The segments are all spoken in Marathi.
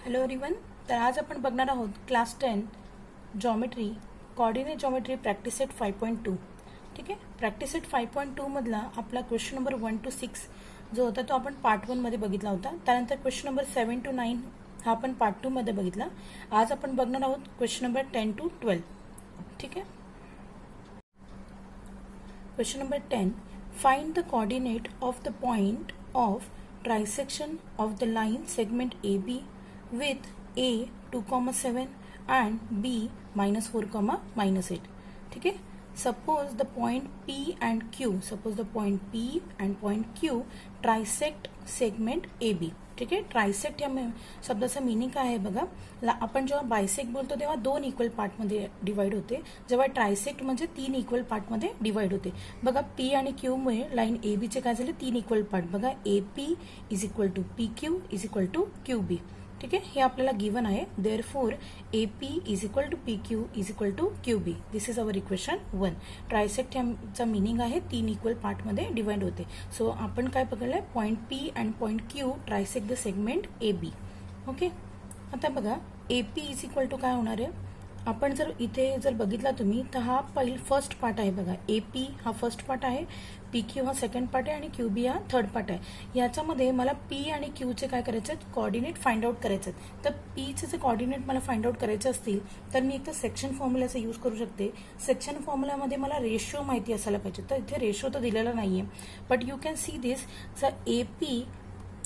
Hello everyone. तर आज आपण बघणार आहोत class 10 geometry coordinate geometry practice set 5.2. ठीक आहे. प्रॅक्टिस सेट 5.2 मधला आपला क्वेश्चन नंबर 1 to 6 जो होता तो आपण पार्ट 1 मध्ये बघितला होता. त्यानंतर क्वेश्चन नंबर 7 to 9 हा आपण पार्ट 2 मध्ये बघितला. आज आपण बघणार आहोत क्वेश्चन नंबर 10 to 12. ठीक आहे. Question number 10, find the coordinate of the point of trisection of the line segment AB with A 2,7 and B -4, -8. ठीक है. Suppose the point P and Q trisect segment AB. ठीक आहे. ट्रायसेक्ट या शब्दाचा मिनिंग काय आहे बघा. आपण जेव्हा बायसेक्ट बोलतो तेव्हा 2 इक्वल पार्टमध्ये डिवाइड होते, जेव्हा ट्रायसेक्ट म्हणजे 3 इक्वल पार्टमध्ये डिवाइड होते. बघा पी आणि क्यू मुळे लाईन ए बीचे काय झाले 3 इक्वल पार्ट. बघा A P is equal to P Q is equal to Q B. ठीक आहे. हे आपल्याला गिवन आहे. Therefore A P is equal to P Q is equal to Q B. This is our equation 1. Trisect ह्याचा मिनिंग आहे 3 इक्वल पार्टमध्ये डिवाइड होते. सो आपण काय पकडलंय, point P and point Q trisect the segment A B. Okay. आता बघा A P is equal to काय होणार आहे. आपण जर इथे जर बघितला तुम्ही तर हा फर्स्ट पार्ट आहे बघा. ए पी हा फर्स्ट पार्ट आहे, पी क्यू हा सेकंड पार्ट आहे आणि क्यू बी हा थर्ड पार्ट आहे. याच्यामध्ये मला पी आणि क्यूचे काय करायचे आहेत, कोऑर्डिनेट फाइंड आउट करायचे आहेत. तर पीचे जे कोऑर्डिनेट मला फाइंड आउट करायचे असतील तर मी एक तर सेक्शन फॉर्म्युलाचा यूज करू शकते. सेक्शन फॉर्म्युलामध्ये मला रेशो माहिती असायला पाहिजे. तर इथे रेशो तर दिलेला नाहीये, but you can see this. जर ए पी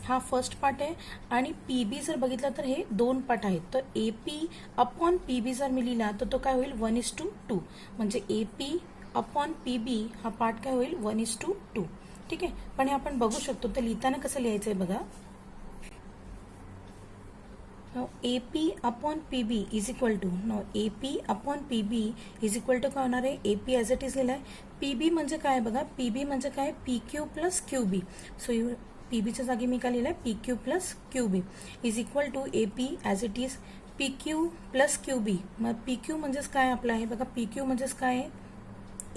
हा फर्स्ट पार्ट आहे आणि पी बी जर बघितला तर हे 2 पार्ट आहेत. तर ए पी अपॉन पी बी जर मी लिहिला तर तो काय होईल 1:2. म्हणजे ए पी अपॉन पी बी हा पार्ट काय होईल 1:2. ठीक आहे. पण हे आपण बघू शकतो. तर लिहिताना कसं लिहायचं आहे बघा. A P upon P B is equal to A P upon P B is equal to काय होणार आहे, A P as it is लिहिलाय. पी बी म्हणजे काय बघा, पी बी म्हणजे काय P Q plus Q B. So P बीच्या जागी मी काय लिहिलंय P Q plus Q B is equal to A P as it is P Q plus Q B. मग पी क्यू म्हणजेच काय आपलं आहे बघा, पी क्यू म्हणजेच काय आहे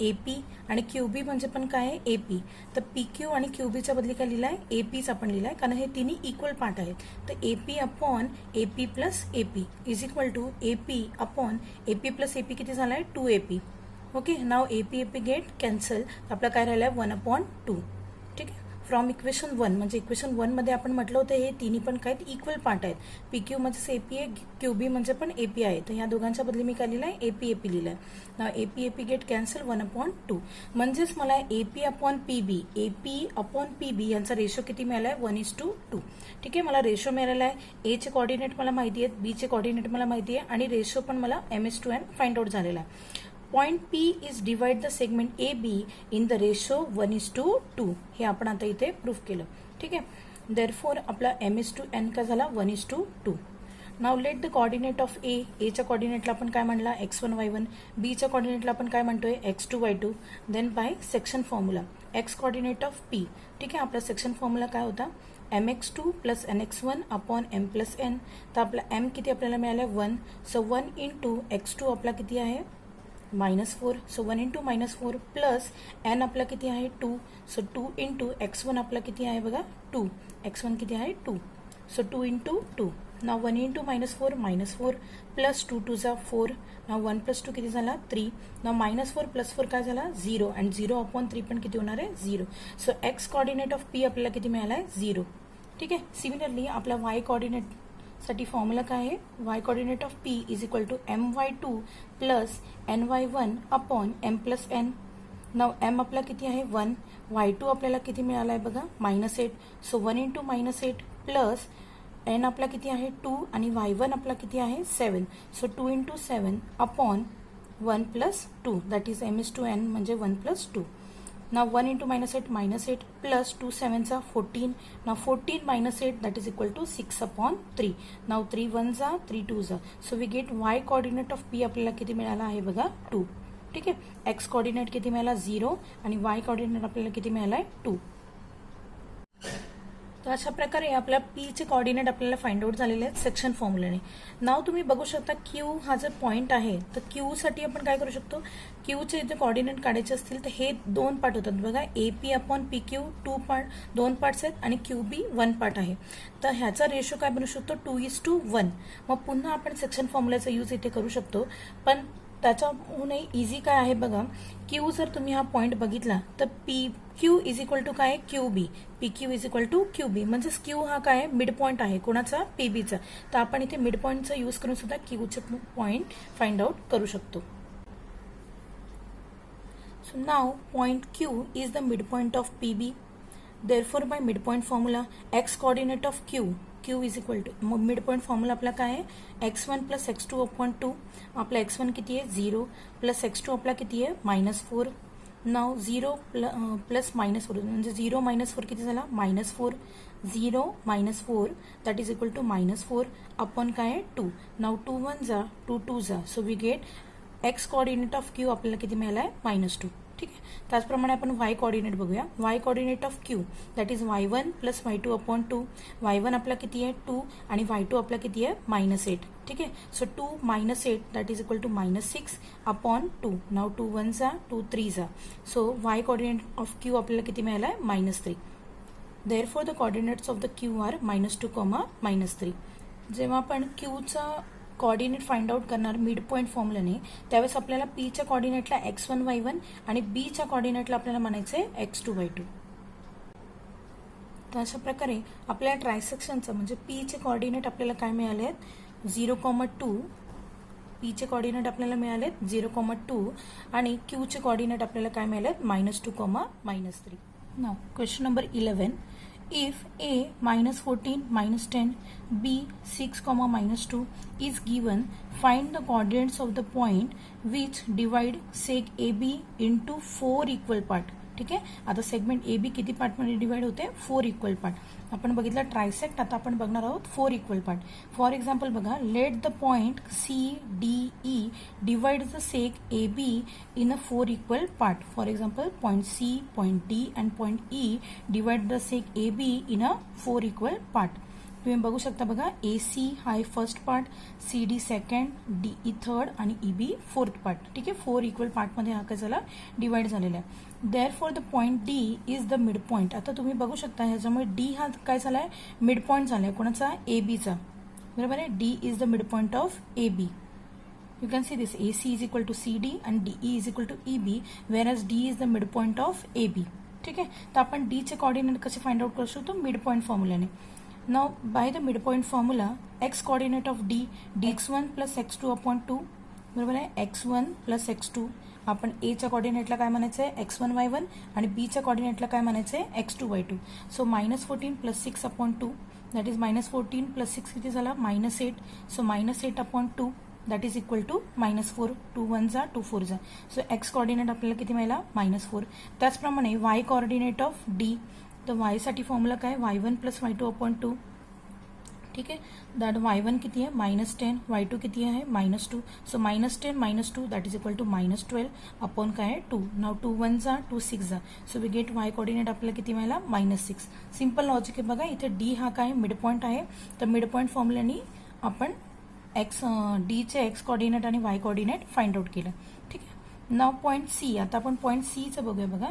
ए पी आणि क्यू बी म्हणजे पण काय आहे ए पी. तर पी क्यू आणि क्यू बीच्या बदली काय लिहिलाय ए पीच आपण लिहिलाय, कारण हे तिन्ही इक्वल पार्ट आहेत. तर A P upon A P plus A P is equal to A P upon A P plus A P किती झालाय 2 AP. Okay. Now A P get cancel. आपला काय राहिलाय 1/2. ठीक आहे. फ्रॉम इक्वेशन 1 म्हणजे इक्वेशन 1 मध्ये आपण म्हटलं होतं हे तिन्ही पण काय इक्वल पार्ट आहेत. पी क्यू म्हणजे ए पी आहे, क्यू बी म्हणजे पण ए पी आहे. तर ह्या दोघांच्या बदली मी काय लिहिलंय ए पी लिहिलंय. ना ए पी गेट कॅन्सल 1/2. म्हणजेच मला ए पी अपॉन पी बी यांचा रेशो किती मिळालाय 1:2. ठीक आहे. मला रेशो मिळालेला आहे. ए चे कोऑर्डिनेट मला माहिती आहेत, बी चे कोऑर्डिनेट मला माहिती आहे आणि रेशो पण मला MS/N फाइंड आउट झालेला आहे. Point P is divide the segment A be in the ratio 1:2. हे आपण आता इथे प्रूफ केलं. ठीक आहे. देअरफोर आपला MS/N का झाला 1:2. नाव let the coordinate of A. च्या कोऑर्डिनेटला आपण काय म्हणला x1 y1. बी च्या कोऑर्डिनेटला आपण काय म्हणतोय x2 y2. Then by section formula X coordinate of P. ठीक आहे. आपला सेक्शन फॉर्म्युला काय होता mx2 plus nx1 upon m plus n. तर आपला m किती आपल्याला मिळाला 1. सो 1 इंटू x2 आपला किती आहे -4. सो 1 इंटू -4 प्लस n आपला किती आहे 2. सो 2 इंटू x1 आपला किती आहे बघा 2. x1 किती आहे 2. So 2 into 2. नाव 1 इंटू -4 प्लस 2 2 जा 4. नाव 1 प्लस 2 किती झाला 3. नाव -4 प्लस 4 काय झाला 0 आणि 0 अपॉन 3 पण किती होणार आहे 0. So x coordinate of P आपल्याला किती मिळाला आहे 0. ठीक आहे. सिमिलरली आपला वाय कोऑर्डिनेट साठी फॉर्म्युला काय आहे, y coordinate of P is equal to my2 plus ny1 upon m plus n. Now m आपला किती आहे 1. y2 आपल्याला किती मिळाला आहे बघा -8. सो 1 इंटू -8 प्लस n आपला किती आहे 2 आणि y1 आपला किती आहे 7. So 2 into 7 upon 1 plus 2 that is MS/N म्हणजे 1 plus 2. Now 1 into -8 plus 2 7s are 14. Now 14 minus 8 that is equal to 6 upon 3. Now 3 1s are 3 2s are. So we get y coordinate of P आपल्याला किती मिळाला आहे बघा 2. ठीक आहे. x coordinate किती मिळाला 0 आणि y coordinate आपल्याला किती मिळाला आहे 2. तर अशा प्रकारे आपल्या पीचे कॉर्डिनेट आपल्याला फाइंड आउट झालेले आहेत सेक्शन फॉर्म्युलाने. नाव तुम्ही बघू शकता क्यू हा जर पॉईंट आहे तर क्यूसाठी आपण काय करू शकतो, क्यूचे जे कॉर्डिनेट काढायचे असतील तर हे 2 पार्ट होतात बघा. AP अपॉन PQ 2 पार्ट्स आहेत आणि QB 1 पार्ट आहे. तर ह्याचा रेशो काय बनू शकतो 2:1. मग पुन्हा आपण सेक्शन फॉर्म्युलाचा यूज इथे करू शकतो, पण त्याच्याहूनही इझी काय आहे बघा. क्यू जर तुम्ही हा पॉईंट बघितला तर PQ इज इक्वल टू काय QB, PQ is equal to QB, म्हणजे क्यू हा काय मिड पॉईंट आहे कोणाचा, PBचा. तर आपण इथे मिड पॉईंटचा यूज करून सुद्धा क्यूचे पॉईंट फाइंड आउट करू शकतो. So now point Q is the midpoint of PB. Therefore by midpoint formula x coordinate of Q is equal to midpoint formula आपला काय आहे x1 plus x2 upon 2. आपला x1 किती आहे 0 plus x2 आपला किती आहे -4. नाव 0 प्लस -4 म्हणजे 0 -4 किती झाला -4. 0 -4 that is equal to -4 upon काय आहे 2. नाव 2 1 जा 2 2 जा, so we get x coordinate of Q आपल्याला किती मिळालाय -2. ठीक आहे. त्याचप्रमाणे आपण वाय कॉर्डिनेट बघूया. Y coordinate of Q that is y1 plus y2 upon 2. y1 आपला किती आहे 2 आणि y2 आपला किती आहे -8. ठीक आहे. So 2 -8 that is equal to -6 upon 2. Now 2 1 जा 2 3 जा, so y coordinate of Q आपल्याला किती मिळालाय -3. Therefore the coordinates of the Q are -2, -3. जेव्हा आपण क्यूचा कॉर्डिनेट फाइंड आउट करणार मिड पॉईंट फॉर्म्युलाने, त्यावेळेस आपल्याला पीच्या कॉर्डिनेटला x1 y1 आणि बीच्या कॉर्डिनेटला आपल्याला म्हणायचे x2 y2. तर अशा प्रकारे आपल्या ट्रायसेक्शनचं म्हणजे पीचे कॉर्डिनेट आपल्याला काय मिळाले आहेत 0,2. पीचे कॉर्डिनेट आपल्याला मिळाले 0,2 आणि क्यूचे कॉर्डिनेट आपल्याला काय मिळाले -2, -3. नाव question number 11. If A -14, -10, B 6, -2 is given, find the coordinates of the point which divide sec AB into 4 equal part. ठीक आहे. आता सेगमेंट AB किती पार्टमध्ये डिवाइड होते 4 इक्वल पार्ट. आपण बघितलं ट्रायसेक्ट, आता आपण बघणार आहोत 4 इक्वल पार्ट. फॉर एक्झाम्पल बघा, late the point CDE divide the sec AB in a 4 equal part. For example, point C, point D and point E divide the sec AB in a 4 equal part. तुम्ही बघू शकता बघा, AC हा आहे first part, CD second, DE third आणि EB फोर्थ पार्ट. ठीक आहे. 4 इक्वल पार्टमध्ये हा काय झाला डिवाइड झालेला आहे. Therefore the point D is the mid point. आता तुम्ही बघू शकता ह्याच्यामुळे D हा काय झालाय मिड पॉइंट झालाय कोणाचा ABचा. बरोबर आहे. D is the mid point of AB. You can see this AC is equal to CD and DE is equal to EB, whereas D is the midpoint of AB. ठीक आहे. तर आपण D चे कॉर्डिनेट कसे फाइंड आउट करू शकतो मिड पॉइंट फॉर्म्युलाने. Now by the midpoint formula x coordinate of D x1 plus x2 upon 2. बरोबर आहे. x1 plus x2 आपण A च्या कॉर्डिनेटला काय म्हणायचं आहे x1 y1 आणि B च्या कॉर्डिनेटला काय म्हणायचं आहे x2 y2. So -14 plus 6 upon 2 that is -14 plus 6 किती झाला -8. So -8 upon 2 that is equal to -4. 2 1 जा 2 4 जा, सो x कॉर्डिनेट आपल्याला किती मिळाला -4. त्याचप्रमाणे y कॉर्डिनेट ऑफ D, तर y साठी फॉर्म्युला काय y1 प्लस y2 अपॉन 2. ठीक आहे. दॅट y1 किती आहे -10, y2 किती आहे -2. So -10 -2 that is equal to -12 upon काय आहे 2. नाव 2 1 जा 2 6 जा, so we get y coordinate आपल्याला किती मिळाला -6. सिंपल लॉजिक आहे बघा. इथे D हा काय मिड पॉईंट आहे, तर मिड पॉईंट फॉर्म्युलानी आपण D चे x कॉर्डिनेट आणि y कॉर्डिनेट फाइंड आउट केलं. ठीक आहे. नाव पॉईंट C. आता आपण पॉईंट Cचं बघूया बघा.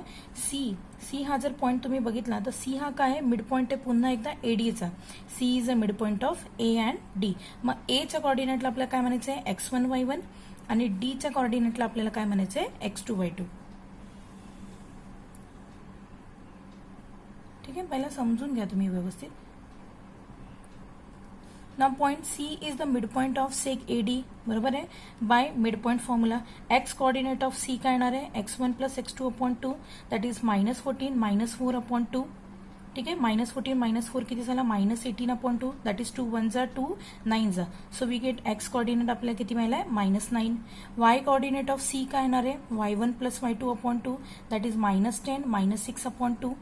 C हा जर पॉईंट तुम्ही बघितला तर C हा काय मिड पॉईंट आहे पुन्हा एकदा ADचा. C is a mid point of A and D. मग A च्या कॉर्डिनेटला आपल्याला काय म्हणायचं आहे x1 y1 आणि D च्या कॉर्डिनेटला आपल्याला काय म्हणायचं आहे x2 y2. ठीक आहे. पहिला समजून घ्या तुम्ही व्यवस्थित. Now point C is the midpoint of sec AD. बरोबर आहे. By midpoint formula x coordinate of C काय येणार आहे x1 plus x2 upon 2 that is -14 -4 upon 2. ठीक आहे. -14 -4 किती झाला -18 upon 2 that is 2 1 जा 2 9 जा, so we get x coordinate आपल्याला किती मिळालाय -9. y कॉर्डिनेट ऑफ C काय येणार आहे y1 plus y2 upon 2 that is -10 -6 upon 2.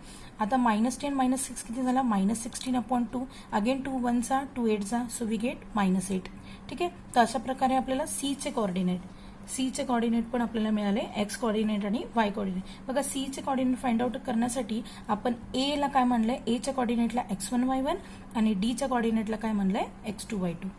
आता -10 -6 किती झाला -16 अपॉन 2. अगेन 2 1 जा 2 8 जा, सो वी गेट -8. ठीक आहे. तर अशा प्रकारे आपल्याला C चे कॉर्डिनेट सीचे कॉर्डिनेट पण आपल्याला मिळाले, एक्स कॉर्डिनेट आणि वाय कॉर्डिनेट. बघा सीचे कॉर्डिनेट फाइंड आउट करण्यासाठी आपण ए ला काय म्हणलंय, एच्या कॉर्डिनेटला x1 y1 आणि डीच्या कॉर्डिनेटला काय म्हणलंय, x2 y2.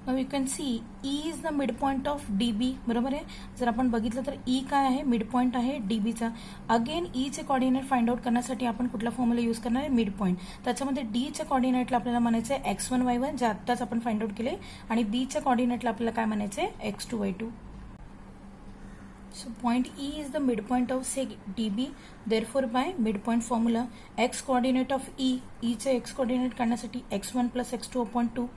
Now you can see E is the midpoint of DB. बरोबर आहे. जर आपण बघितलं तर E काय आहे, मिडपॉइंट आहे DBचा. अगेन E चे कॉर्डिनेट फाइंड आउट करण्यासाठी आपण कुठला फॉर्म्युला यूज करणार आहे, मिडपॉइंट. त्याच्यामध्ये D च्या कॉर्डिनेटला आपल्याला म्हणायचं आहे x1 y1 जे आत्ताच आपण फाइंड आउट केले, आणि B च्या कॉर्डिनेटला आपल्याला काय म्हणायचं आहे, x2 y2. So point E is the midpoint of say DB. Therefore by midpoint formula x coordinate of E चे x coordinate काढण्यासाठी x1 plus x2 upon 2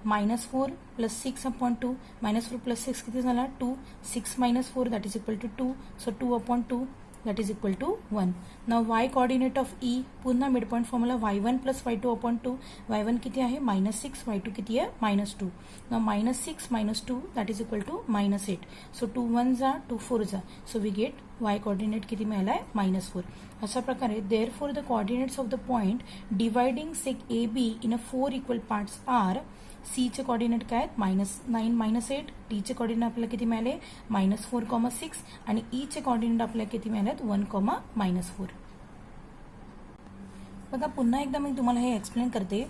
-4 plus 6 upon 2 -4 plus 6 किती झाला 2 6 minus 4 that is equal to 2 so 2 upon 2 that is equal to 1. Now y coordinate of E पुन्हा midpoint formula y1 plus y2 upon 2 y1 किती आहे -6 y2 किती आहे -2. Now -6 -2 that is equal to -8 so 2 1 जा 2 4 जा so we get y coordinate किती मिळाला आहे -4. अशा प्रकारे therefore the coordinates of the point dividing sec AB in a 4 equal parts are C चे कॉर्डिनेट काय आहेत -9 -8, D चे कॉर्डिनेट आपल्याला किती मिळाले -4, 6 आणि E चे कॉर्डिनेट आपल्याला किती मिळालेत 1, -4. बघा पुन्हा एकदा मी तुम्हाला हे एक्सप्लेन करते.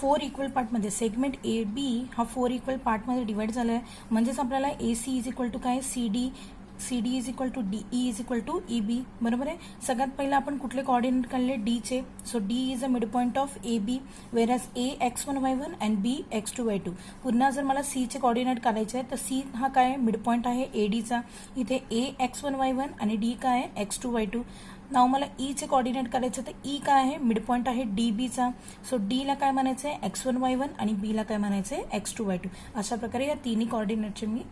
4 इक्वल पार्टमध्ये सेगमेंट ए बी हा 4 इक्वल पार्टमध्ये डिवाइड झाला आहे, म्हणजेच आपल्याला A C is equal to काय C D is equal to D E is equal to E B. बरोबर आहे. सगळ्यात पहिला आपण कुठले कॉर्डिनेट काढले, डी चे. So D is a mid point of A B whereas A x1 y1 and B x2 y2. पुन्हा जर मला सी चे कॉर्डिनेट काढायचे आहे तर सी हा काय मिड पॉइंट आहे ए डीचा. इथे ए x1 y1 आणि डी काय आहे x2 y2. नाव मला ई चे कॉर्डिनेट करायचं तर ई काय आहे मिड पॉइंट आहे डी बीचा. सो डी ला काय म्हणायचं आहे x1 y1 आणि बी ला काय म्हणायचं आहे x2 y2. अशा प्रकारे या तिन्ही कॉर्डिनेटचे मी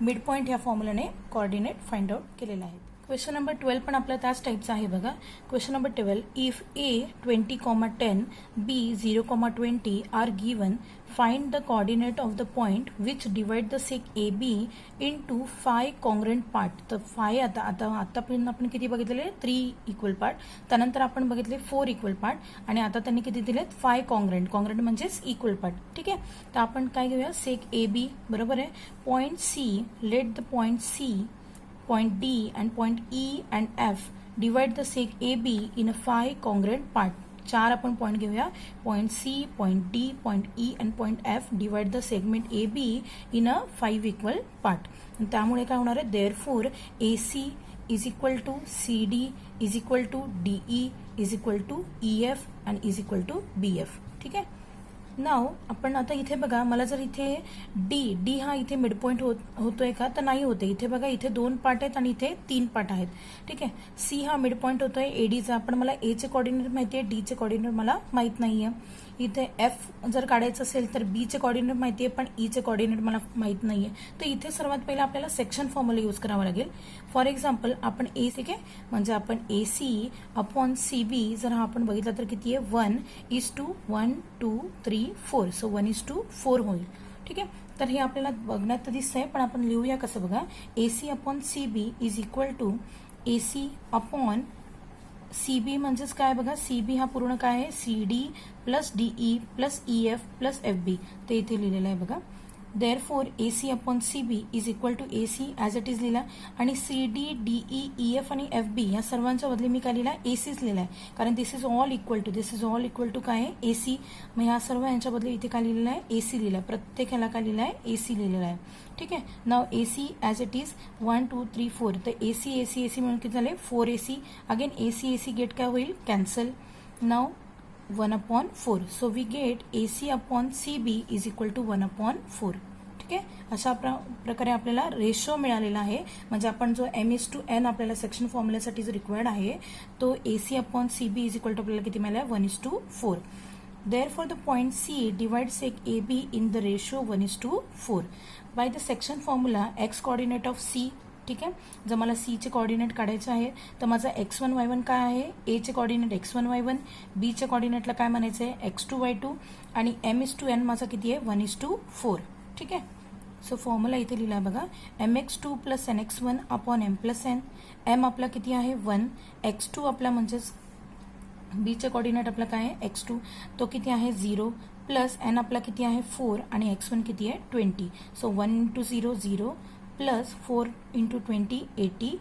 मिड पॉइंट या फॉर्म्युलाने कॉर्डिनेट फाइंड आउट केलेला आहे. क्वेश्चन नंबर 12 पण आपला त्याच टाईपचा आहे बघा. Question number 12 if A 20,10 B 0,20 are given find the coordinate of the point which divide the seg A B into 5 congruent part. तर 5 आतापर्यंत आपण किती बघितलेले 3 इक्वल पार्ट, त्यानंतर आपण बघितले 4 इक्वल पार्ट आणि आता त्यांनी किती दिलेत 5 कॉन्ग्रंट म्हणजेच इक्वल पार्ट. ठीक आहे. तर आपण काय घेऊया सेक ए बी. बरोबर आहे. Point C let the point C point D and point E and F divide the sec AB in a 5 congruent part. 4 आपण पॉइंट घेऊया. Point C, point D, point E and point F divide the segment AB in a 5 equal part. त्यामुळे काय होणार आहे, therefore AC is equal to CD is equal to DE is equal to EF and is equal to BF. ठीक आहे. नाव आपण आता इथे बघा, मला जर इथे डी हा इथे मिड पॉइंट होतोय का, तर नाही होते. इथे बघा इथे 2 पार्ट आहेत आणि इथे 3 पार्ट आहेत. ठीक आहे. सी हा मिड पॉइंट होतोय एडीचा, पण मला ए चे कॉर्डिनेट माहिती आहे, डी चे कॉर्डिनेट मला माहित नाहीये. इथे एफ जर काढायचं असेल तर बी चे कॉर्डिनेट माहिती आहे, पण ई चे कॉर्डिनेट मला माहित नाहीये. तर इथे सर्वात पहिला आपल्याला सेक्शन फॉर्म्युला यूज करावा लागेल. फॉर एक्झाम्पल आपण ए ठीक आहे, म्हणजे आपण ए सी अपॉन सी बी जर हा आपण बघितला तर किती आहे 1:1, 2, 3, 4. सो 1:4 होईल. ठीक आहे. तर हे आपल्याला बघण्यात तर दिसतंय, पण आपण लिहूया कसं बघा. A C upon C B is equal to A C upon C B म्हणजेच काय बघा, सी बी हा पूर्ण काय आहे C D plus D E plus E F plus F B. ते इथे लिहिलेलं आहे बघा. therefore AC upon CB is equal to AC as it is लिहिला आणि CD, DE, EF आणि FB या सर्वांच्या बदली मी काय लिहिला ACच लिहिला आहे, कारण दिस इज ऑल इक्वल टू काय आहे AC. मग ह्या सर्व यांच्या बदली इथे काय लिहिलेलं आहे AC लिहिलं आहे. प्रत्येक ह्याला काय लिहिलं आहे AC लिहिलेलं आहे. ठीक आहे. नाव AC ॲज इट इज 1, 2, 3, 4. तर AC म्हणून किती झाले 4 AC. अगेन AC गेट काय होईल cancel. Now 1/4. So we get AC upon CB is equal to 1/4. ठीक आहे. अशा प्रकारे आपल्याला रेशो मिळालेला आहे. म्हणजे आपण जो M:n आपल्याला सेक्शन फॉर्म्युल्यासाठी जो रिक्वायर्ड आहे तो AC upon CB is equal to आपल्याला किती मिळाला 1:4. Therefore, the point C divides sec AB in the ratio 1:4 by the section formula x coordinate of C. ठीक आहे. जर मला सी चे कॉर्डिनेट काढायचे आहे तर माझा x1 y1 काय आहे, ए चे कॉर्डिनेट x1 y1, बी चे कॉर्डिनेटला काय म्हणायचं आहे x2 y2 आणि M:n माझा किती आहे 1:4. ठीक आहे. सो फॉर्म्युला इथे लिहिला बघा. mx2 plus nx1 upon m plus n. m आपला किती आहे 1, x2 आपला म्हणजेच बीचे कोऑर्डिनेट आपला काय आहे x2, तो किती आहे 0 प्लस n आपला किती आहे 4 आणि x1 किती आहे 20. So 1 into 0 0 plus 4 into 20 80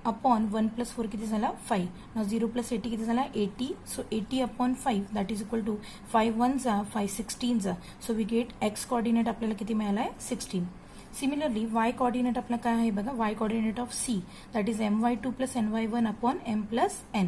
upon 1 plus 4 किती झाला 5. ना 0 प्लस 80 किती झाला 80. So 80 upon 5 that is equal to 5 1 जा 5 16 जा. So we get x coordinate आपल्याला किती मिळाला आहे 16. सिमिलरली y कोऑर्डिनेट आपला काय आहे बघा, y coordinate of c that is my2 plus ny1 upon m plus n.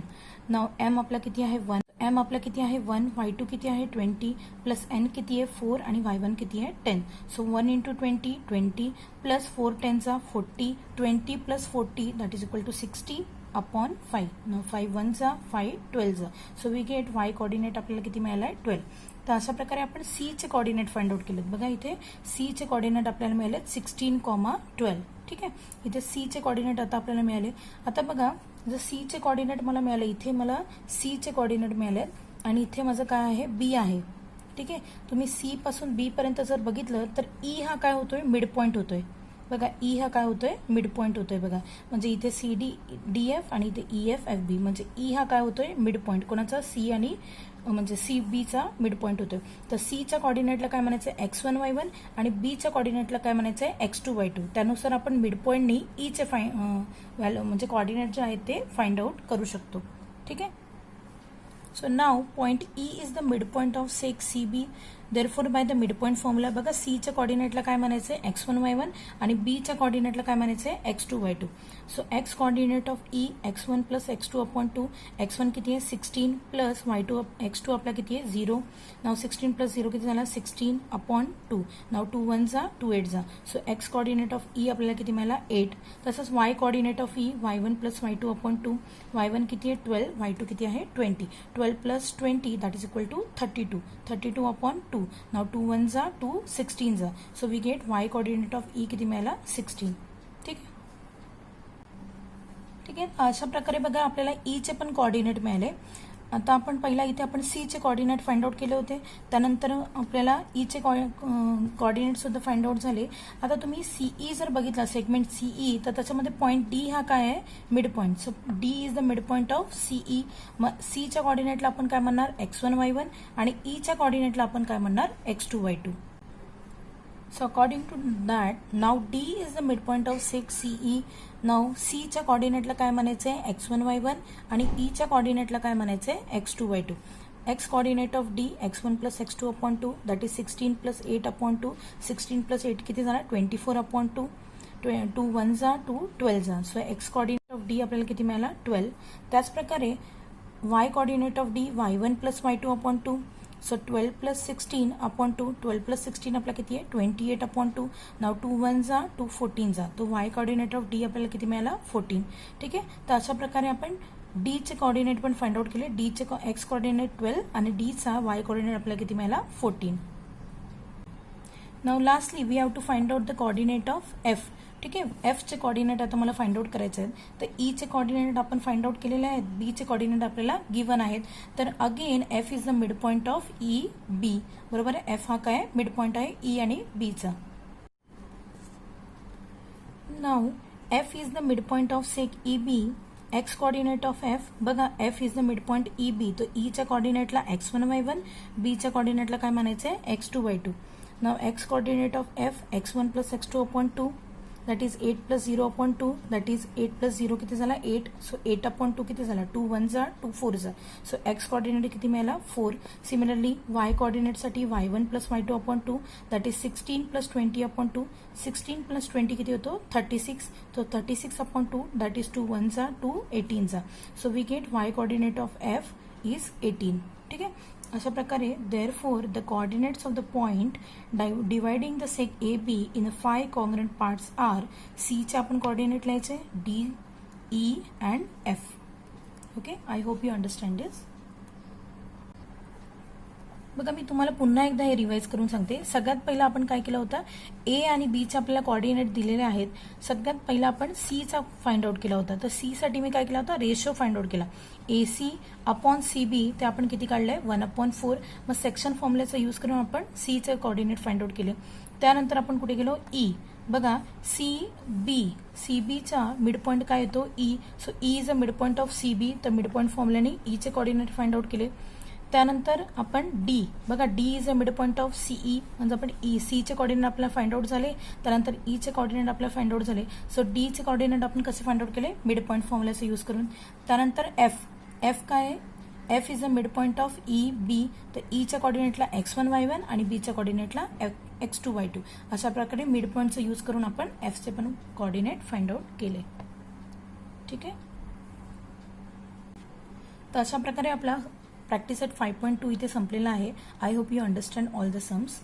Now m आपला किती आहे 1, m आपला किती आहे 1, y2 किती आहे 20 प्लस n किती आहे 4 आणि y1 किती आहे 10. सो 1 इंटू 20 20 प्लस 4 10 चा 40, 20 plus 40 that is equal to 60 upon 5. Now 5 1 जा 5 12 जा. So we get y coordinate आपल्याला किती मिळाला आहे 12. तर अशा प्रकारे आपण सी चे कोऑर्डिनेट फाइंड आउट केलेत. बघा इथे सी चे कोऑर्डिनेट आपल्याला मिळालेत 16,12. ठीक आहे, इथे सी चे कोऑर्डिनेट आता आपल्याला मिळाले. आता बघा जर सी चे कोऑर्डिनेट मला मिळाले, इथे मला सी चे कोऑर्डिनेट मिळालेत आणि इथे माझं काय आहे बी आहे. ठीक आहे, तुम्ही सी पासून बी पर्यंत जर बघितलं तर ई हा काय होतोय मिड पॉइंट होतोय. बघा ई हा काय होतोय मिड पॉइंट होतोय. बघा म्हणजे इथे सी डी डी एफ आणि इथे ई एफ एफ बी, म्हणजे ई हा काय होतोय मिड पॉइंट कोणाचा सी आणि म्हणजे सी बी चा मिड पॉइंट होतोय. तर सी च्या कोऑर्डिनेटला काय म्हणायचं x1 y1 आणि बी च्या कोऑर्डिनेटला काय म्हणायचं x2 y2. त्यानुसार आपण मिड पॉइंटनी ई चे व्हॅल्यू म्हणजे कोऑर्डिनेट जे आहेत ते फाइंड आउट करू शकतो. ठीक आहे. So now point E is the midpoint of sec CB. Therefore by the midpoint formula बघा C च्या कोऑर्डिनेटला काय म्हणायचंय x1 y1 आणि B च्या कोऑर्डिनेटला काय म्हणायचंय x2 y2. So x coordinate of E x1 plus x2 upon 2. x1 किती आहे 16 प्लस y2 x2 आपला किती आहे 0. नाव 16 प्लस 0 किती झाला 16 अपॉन 2. नाव 2 1 जा 2 8 जा. So x coordinate of E आपल्याला किती मिळाला 8. तसंच y coordinate of E y1 plus y2 upon 2. y1 किती आहे 12, y2 किती आहे 20. 12 plus 20 that is equal to 32. 32 upon 2. Now 2 1 जा 2 16 जा. So we get y coordinate of E किती मिळाला 16. ठीक आहे. ठीक आहे, अशा प्रकारे बघा आपल्याला ई चे पण कोऑर्डिनेट मिळाले. आता आपण पहिला इथे आपण सी चे कोऑर्डिनेट फाइंड आउट केले होते, त्यानंतर आपल्याला ई चे कोऑर्डिनेट सुद्धा फाइंड आउट झाले. आता तुम्ही सीई जर बघितला सेगमेंट सीई तर त्याच्यामध्ये पॉईंट डी हा काय आहे mid point. So D is the mid point of C E. मग सी च्या कोऑर्डिनेटला आपण काय म्हणणार x1 y1 आणि ई च्या कोऑर्डिनेटला आपण काय म्हणणार x2 y2. So according to that, now D is the midpoint of sec CE. Now C च्या कोऑर्डिनेटला काय म्हणायचंय x1 y1 आणि E च्या कोऑर्डिनेटला काय म्हणायचंय x2 y2. x coordinate of D x1 plus x2 upon 2 that is 16 plus 8 upon 2. 16 plus 8 किती झाला 24 अपॉन 2. 2 1 जा 2 12 जा. So x coordinate of D आपल्याला किती मिळाला 12. त्याच प्रकारे y coordinate of D y1 plus y2 upon 2. So 12 plus 16 upon 2. 12 plus 16 आपला किती आहे 28 अपॉन 2. नाव 2 1 जा 2 14 जा. तो y कोऑर्डिनेट ऑफ D आपल्याला किती मिळाला 14. ठीक आहे, तर अशा प्रकारे आपण D चे कोऑर्डिनेट पण फाइंड आउट केले. D चे x कोऑर्डिनेट 12 आणि D चा y कोऑर्डिनेट आपल्याला किती मिळाला 14. नाव lastly we have to find out the coordinate of F. ठीक आहे, एफ चे कोऑर्डिनेट आता मला फाइंड आउट करायचे आहेत. तर ई चे कोऑर्डिनेट आपण फाइंड आउट केलेले आहेत, बी चे कोऑर्डिनेट आपल्याला गिवन आहेत. तर again F is the mid point of E B. बरोबर आहे, एफ हा काय मिड पॉइंट आहे ई आणि बी चा. Now F is the mid point of सेक E B. X coordinate of F बघा F is the mid point E B. तो ई च्या कोऑर्डिनेटला x1 y1, बी च्या कोऑर्डिनेटला काय म्हणायचंय x2 y2. Now x coordinate of F x1 plus x2 upon 2 that is 8 plus 0 upon 2 that is 8 plus 0 किती झाला 8. सो 8 अपॉन 2 किती झाला 2 1 जा 2 4 जा. सो एक्स कोऑर्डिनेट किती मिळाला 4. सिमिलरली वाय कोऑर्डिनेटसाठी y1 plus y2 upon 2 that is 16 plus 20 upon 2. 16 plus 20 किती होतो 36. तो 36 अपॉन 2 दॅट इज 2 1 जा 2 18 जा. So we get y coordinate of F is 18. ठीक आहे, अशा प्रकारे therefore the coordinates of the point dividing the sec AB in the 5 congruent parts are C चे आपण कोऑर्डिनेट लिहायचे D, E and F. Okay, I hope you understand this. बघा मी तुम्हाला पुन्हा एकदा हे रिवाइज करून सांगते. सगळ्यात पहिला आपण काय केलं होतं ए आणि बी चे आपल्याला कोऑर्डिनेट दिलेले आहेत. सगळ्यात पहिला आपण सी चा फाइंड आउट केला होता. तर सी साठी मी काय केला होता रेशो फाइंड आउट केला. AC अपॉन CB ते आपण किती काढलंय 1/4. मग सेक्शन फॉर्म्युलाचा यूज करून आपण सी चे कोऑर्डिनेट फाइंड आउट केले. त्यानंतर आपण कुठे गेलो ई. बघा सी बीचा मिड पॉईंट काय येतो E. So E is a mid point of C B. तर मिड पॉईंट फॉर्म्युल्याने ईचे कोऑर्डिनेट फाइंड आउट केले. त्यानंतर आपण डी, बघा D is a mid point of C E, म्हणजे आपण सीचे कोऑर्डिनेट आपल्याला फाइंड आउट झाले. त्यानंतर ईचे कोऑर्डिनेट आपल्याला फाइंड आउट झाले. सो डीचे कोऑर्डिनेट आपण कसे फाइंड आउट केले, मिड पॉईंट फॉर्म्युलाचा यूज करून. त्यानंतर एफ काय आहे, F is a mid point of E B. तर ईच्या कोऑर्डिनेटला x1 y1 आणि बीच्या कोऑर्डिनेटला x2 y2. अशा प्रकारे मिड पॉईंटचा यूज करून आपण एफचे पण कोऑर्डिनेट फाइंड आउट केले. ठीक आहे. तर अशा प्रकारे आपला प्रॅक्टिस सेट 5.2 इथे संपलेला आहे. I hope you understand all the sums.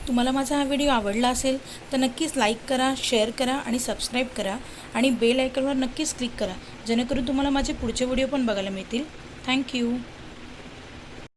तुम्हाला माझा हा व्हिडिओ आवडला असेल तर नक्कीच लाईक करा, शेअर करा आणि सबस्क्राईब करा आणि बेल आयकॉनवर नक्कीच क्लिक करा, जेणेकरून तुम्हाला माझे पुढचे व्हिडिओ पण बघायला मिळतील. थँक्यू.